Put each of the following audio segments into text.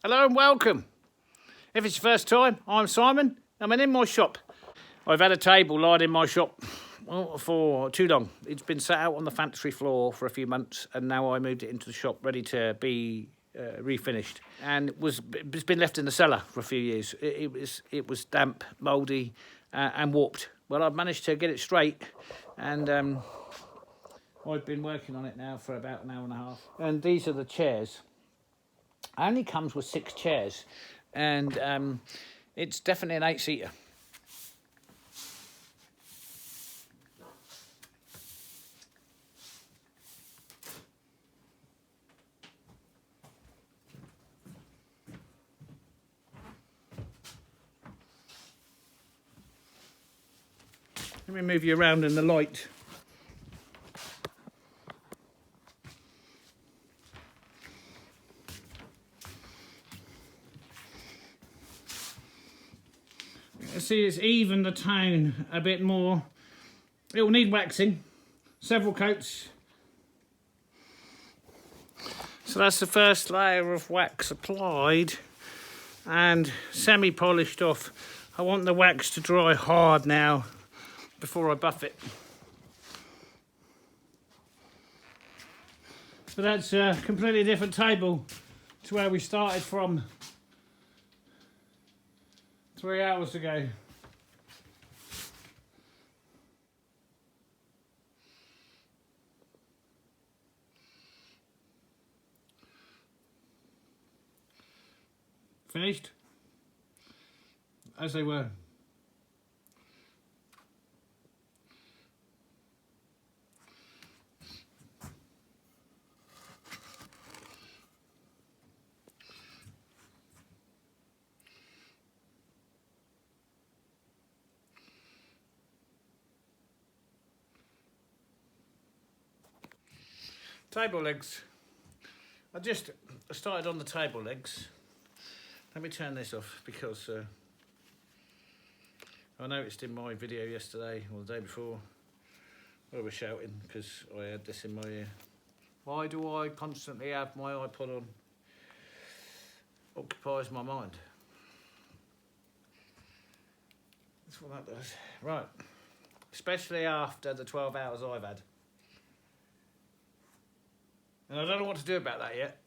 Hello and welcome. If it's your first time, I'm Simon. I'm in my shop. I've had a table lying in my shop for too long. It's been sat out on the factory floor for a few months, and now I moved it into the shop ready to be refinished. And it's been left in the cellar for a few years. It was damp, mouldy, and warped. Well, I've managed to get it straight, and I've been working on it now for about an hour and a half. And these are the chairs. It only comes with 6 chairs, and it's definitely an 8-seater. Let me move you around in the light. See, it's even the tone a bit more. It will need waxing, several coats. So that's the first layer of wax applied and semi-polished off. I want the wax to dry hard now before I buff it. So that's a completely different table to where we started from 3 hours ago. Finished as they were. Table legs. I just started on the table legs. Let me turn this off because I noticed in my video yesterday or the day before I was shouting because I had this in my ear. Why do I constantly have my iPod on? Occupies my mind. That's what that does. Right. Especially after the 12 hours I've had. And I don't know what to do about that yet.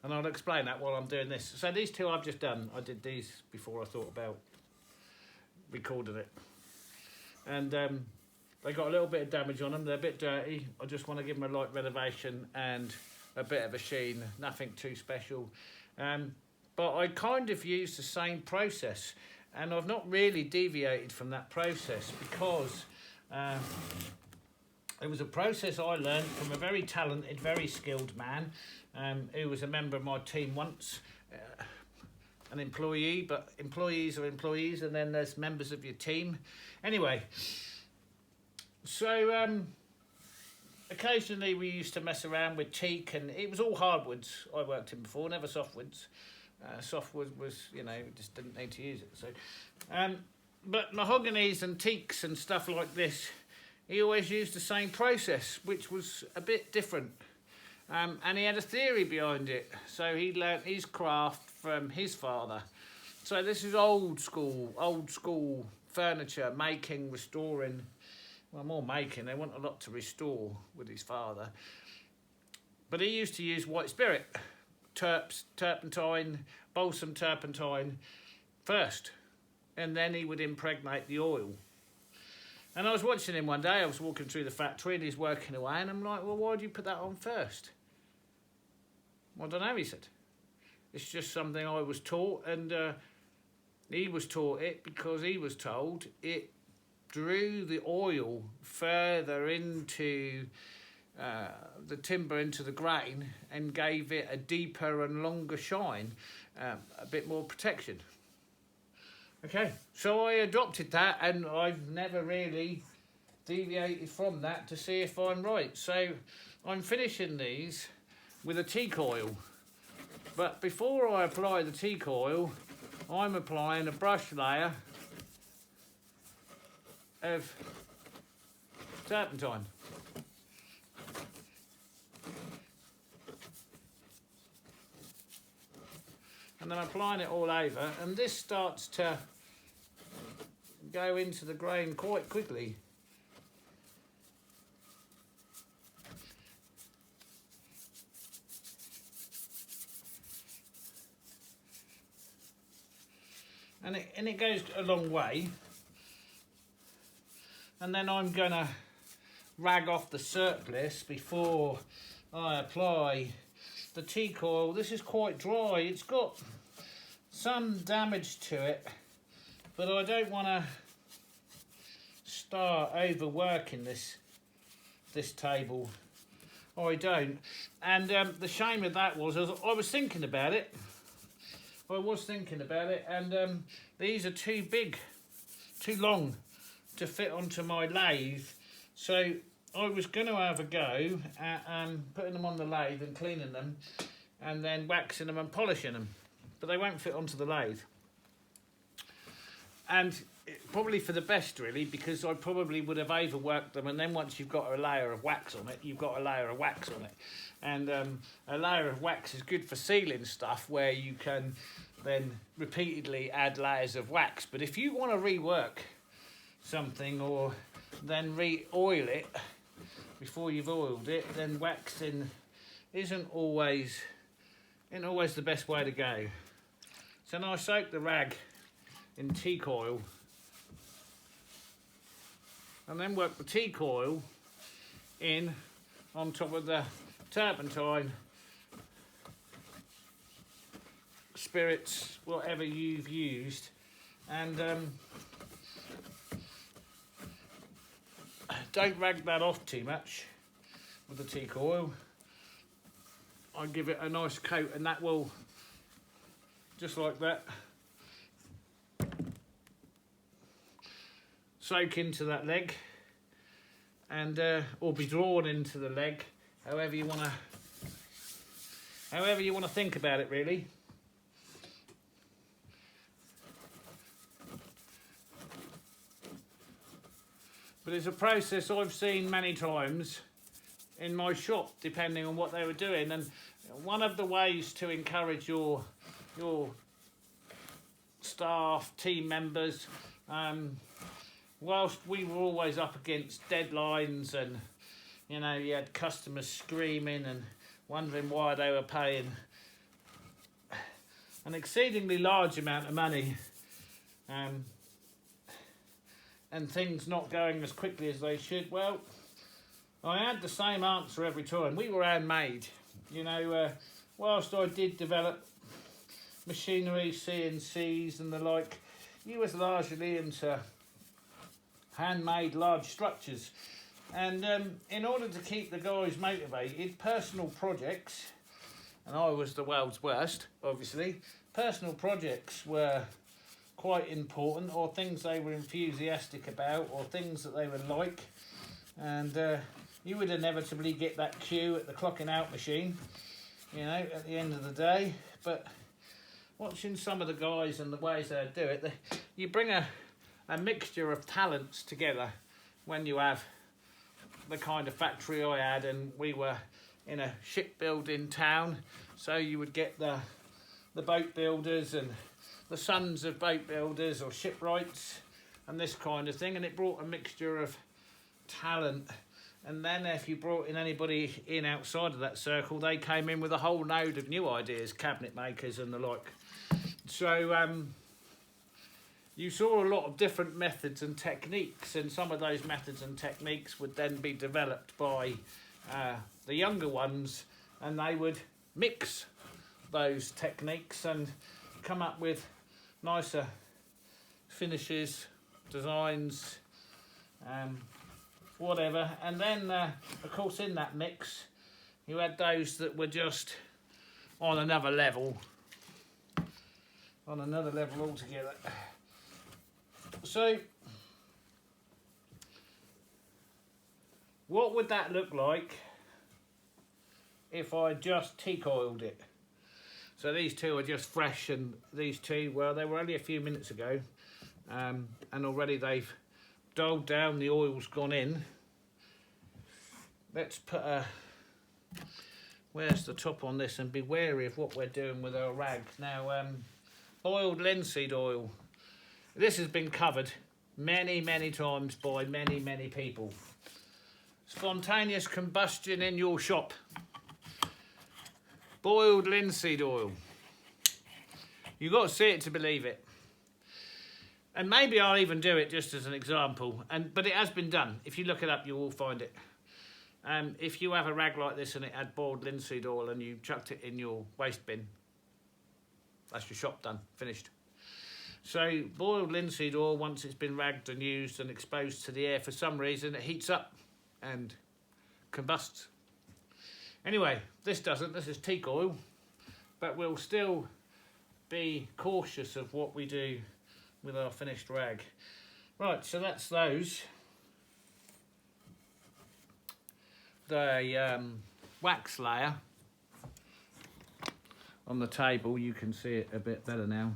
And I'll explain that while I'm doing this. So these two I've just done. I did these before I thought about recording it. And they got a little bit of damage on them. They're a bit dirty. I just want to give them a light renovation and a bit of a sheen. Nothing too special. But I kind of used the same process. And I've not really deviated from that process because it was a process I learned from a very talented, very skilled man who was a member of my team once, an employee, but employees are employees, and then there's members of your team. Anyway, so occasionally we used to mess around with teak, and it was all hardwoods I worked in before, never softwoods. Softwood was, you know, just didn't need to use it. So, but mahoganies and teaks and stuff like this, he always used the same process, which was a bit different. And he had a theory behind it. So he learnt his craft from his father. So this is old school furniture, making, restoring. Well, more making, they want a lot to restore with his father. But he used to use white spirit, turpentine, balsam turpentine first. And then he would impregnate the oil. And I was watching him one day, I was walking through the factory and he's working away, and I'm like, well, why do you put that on first? Well, I don't know, he said. It's just something I was taught, and he was taught it because he was told it drew the oil further into the timber, into the grain, and gave it a deeper and longer shine, a bit more protection. Okay, so I adopted that, and I've never really deviated from that to see if I'm right. So I'm finishing these with a teak oil. But before I apply the teak oil, I'm applying a brush layer of turpentine. and I'm applying it all over, and this starts to go into the grain quite quickly. And it goes a long way. And then I'm gonna rag off the surplus before I apply the teak oil. This is quite dry. It's got some damage to it, but I don't want to start overworking this table. I don't. And the shame of that was I was thinking about it. And these are too big, too long to fit onto my lathe. So I was going to have a go at putting them on the lathe and cleaning them, and then waxing them and polishing them, but they won't fit onto the lathe. And probably for the best, really, because I probably would have overworked them, and then once you've got a layer of wax on it, you've got a layer of wax on it. And a layer of wax is good for sealing stuff, where you can then repeatedly add layers of wax. But if you want to rework something or then re-oil it before you've oiled it, then waxing isn't always the best way to go. So now I soak the rag in teak oil, and then work the teak oil in on top of the turpentine, spirits, whatever you've used, and don't rag that off too much with the teak oil. I give it a nice coat, and that will, just like that, soak into that leg, and or be drawn into the leg, however you want to think about it, really. But it's a process I've seen many times in my shop, depending on what they were doing. And one of the ways to encourage your staff, team members, whilst we were always up against deadlines, and you know, you had customers screaming and wondering why they were paying an exceedingly large amount of money, and things not going as quickly as they should. Well, I had the same answer every time. We were handmade. You know, whilst I did develop machinery, CNCs and the like, you was largely into handmade large structures. And in order to keep the guys motivated, personal projects, and I was the world's worst, obviously, personal projects were quite important, or things they were enthusiastic about, or things that they would like. And you would inevitably get that cue at the clocking out machine, you know, at the end of the day. But watching some of the guys and the ways they do it, you bring a mixture of talents together when you have the kind of factory I had. And we were in a shipbuilding town, so you would get the boat builders and the sons of boat builders or shipwrights and this kind of thing, and it brought a mixture of talent. And then if you brought in anybody in outside of that circle, they came in with a whole load of new ideas, cabinet makers and the like. So you saw a lot of different methods and techniques, and some of those methods and techniques would then be developed by the younger ones, and they would mix those techniques and come up with nicer finishes, designs, whatever. And then of course in that mix you had those that were just on another level altogether. So what would that look like if I just teak oiled it? So these two are just fresh, and these two, well, they were only a few minutes ago, and already they've dulled down, the oil's gone in. Let's put a where's the top on this, and be wary of what we're doing with our rag. Now, boiled linseed oil. This has been covered many times by many people. Spontaneous combustion in your shop. Boiled linseed oil. You've got to see it to believe it. And maybe I'll even do it just as an example. But it has been done. If you look it up, you will find it. If you have a rag like this and it had boiled linseed oil and you chucked it in your waste bin, that's your shop done, finished. So boiled linseed oil, once it's been ragged and used and exposed to the air for some reason, it heats up and combusts. Anyway, this doesn't. This is teak oil, but we'll still be cautious of what we do with our finished rag. Right, so that's those. The wax layer on the table, you can see it a bit better now.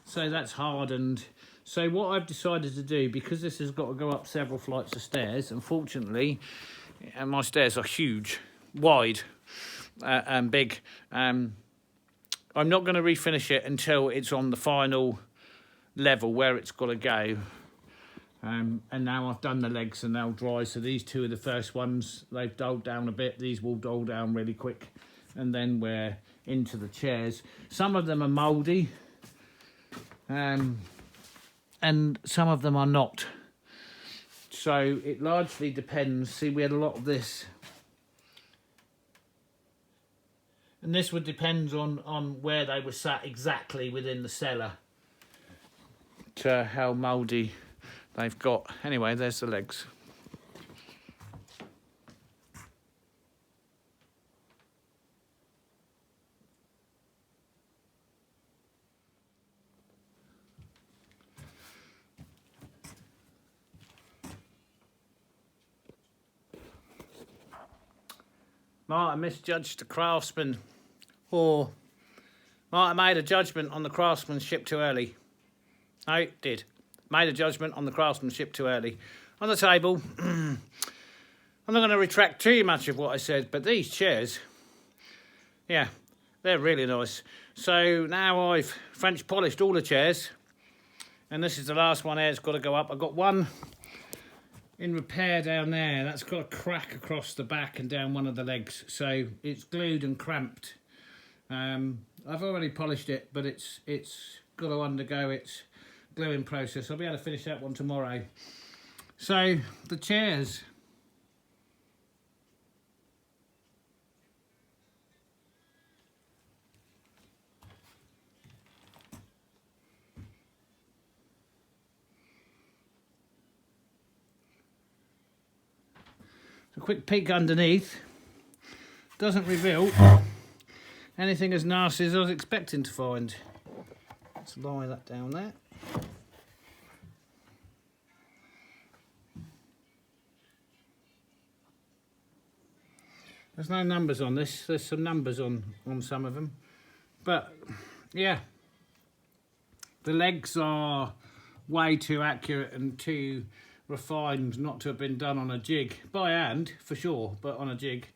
So that's hardened. So what I've decided to do, because this has got to go up several flights of stairs, unfortunately, and my stairs are huge, wide and big, I'm not going to refinish it until it's on the final level where it's got to go. And now I've done the legs and they'll dry, so these two are the first ones. They've dulled down a bit. These will dull down really quick, and then we're into the chairs. Some of them are mouldy, and some of them are not. So it largely depends. See, we had a lot of this, and this would depend on where they were sat exactly within the cellar to how mouldy they've got. Anyway, there's the legs. Might have misjudged the craftsman, or might have made a judgment on the craftsmanship too early. No, it did. Made a judgment on the craftsmanship too early. On the table, I'm not going to retract too much of what I said, but these chairs, yeah, they're really nice. So now I've French polished all the chairs, and this is the last one here. It's got to go up. I've got one in repair down there. That's got a crack across the back and down one of the legs, so it's glued and cramped. I've already polished it, but it's got to undergo its gluing process. I'll be able to finish that one tomorrow. So the chairs, a quick peek underneath doesn't reveal anything as nasty as I was expecting to find. Let's lie that down there. There's no numbers on this. There's some numbers on some of them, but yeah, the legs are way too accurate and too refined not to have been done on a jig, by hand for sure, but on a jig.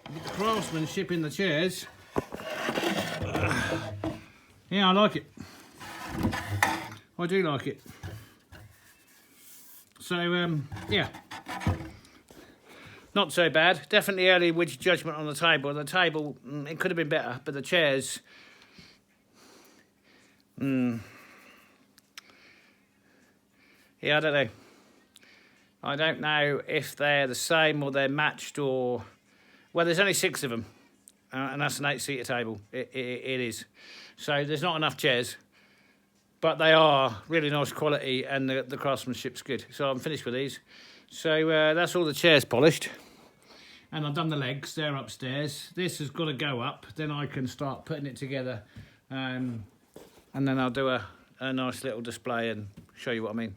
The craftsmanship in the chairs, yeah, I like it. I do like it. So yeah, not so bad. Definitely early witch judgment on the table. The table, it could have been better, but the chairs, yeah, I don't know. I don't know if they're the same or they're matched, or... Well, there's only 6 of them, and that's an 8-seater table. It is. So there's not enough chairs, but they are really nice quality, and the craftsmanship's good. So I'm finished with these. So that's all the chairs polished. And I've done the legs. They're upstairs. This has got to go up. Then I can start putting it together. And then I'll do a nice little display and show you what I mean.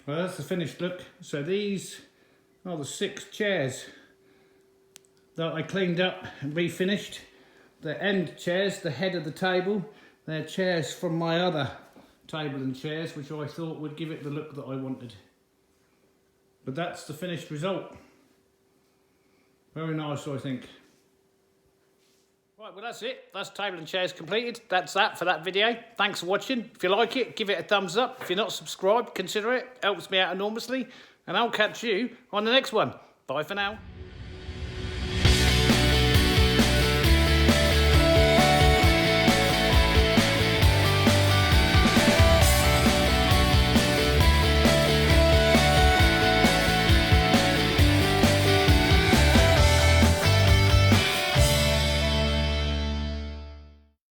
Well, that's the finished look. So these are the 6 chairs that I cleaned up and refinished. The end chairs, the head of the table, they're chairs from my other table and chairs, which I thought would give it the look that I wanted. But that's the finished result. Very nice, I think. Right, well that's it. That's table and chairs completed. That's that for that video. Thanks for watching. If you like it, give it a thumbs up. If you're not subscribed, consider it. Helps me out enormously. And I'll catch you on the next one. Bye for now.